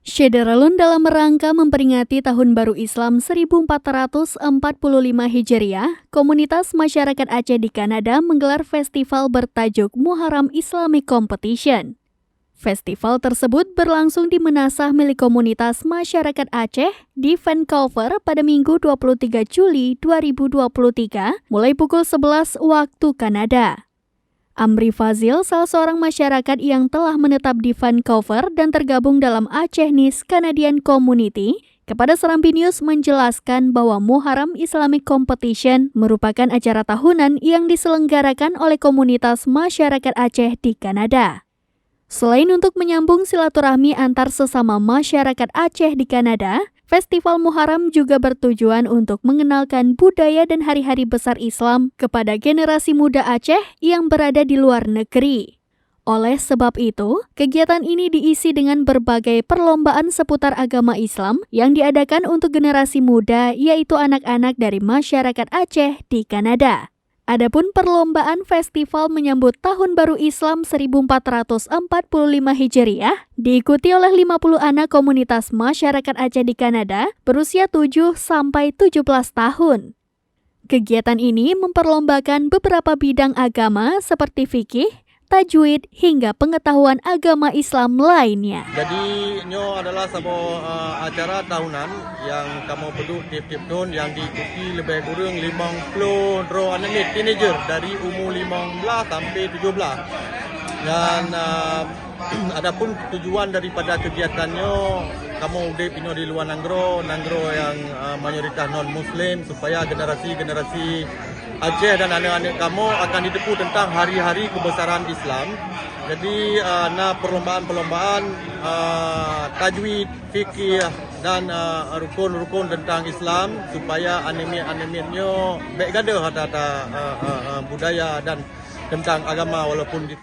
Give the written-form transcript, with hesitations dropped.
Syederalun dalam rangka memperingati Tahun Baru Islam 1445 Hijriah, komunitas masyarakat Aceh di Kanada menggelar festival bertajuk Muharram Islamic Competition. Festival tersebut berlangsung di menasah milik komunitas masyarakat Aceh di Vancouver pada Minggu 23 Juli 2023 mulai pukul 11 waktu Kanada. Amri Fazil, salah seorang masyarakat yang telah menetap di Vancouver dan tergabung dalam Acehnese Canadian Community, kepada Serambi News menjelaskan bahwa Muharram Islamic Competition merupakan acara tahunan yang diselenggarakan oleh komunitas masyarakat Aceh di Kanada. Selain untuk menyambung silaturahmi antar sesama masyarakat Aceh di Kanada, Festival Muharram juga bertujuan untuk mengenalkan budaya dan hari-hari besar Islam kepada generasi muda Aceh yang berada di luar negeri. Oleh sebab itu, kegiatan ini diisi dengan berbagai perlombaan seputar agama Islam yang diadakan untuk generasi muda, yaitu anak-anak dari masyarakat Aceh di Kanada. Adapun perlombaan festival menyambut Tahun Baru Islam 1445 Hijriah diikuti oleh 50 anak komunitas masyarakat Aceh di Kanada berusia 7 sampai 17 tahun. Kegiatan ini memperlombakan beberapa bidang agama seperti fikih, tajwid, hingga pengetahuan agama Islam lainnya. Jadi, ini adalah sebuah acara tahunan yang kamu peduli tiap-tiap tahun yang diikuti lebih kurang 50 anak teenager dari umur 15 sampai 17. Dan adapun tujuan daripada kegiatannya, kamu udah di luar Nanggro yang mayoritas non-Muslim, supaya generasi Aceh dan anak-anak kamu akan ditipu tentang hari-hari kebesaran Islam. Jadi, perlombaan tajwid, fikih dan rukun-rukun tentang Islam supaya animenya baik gada budaya dan tentang agama walaupun di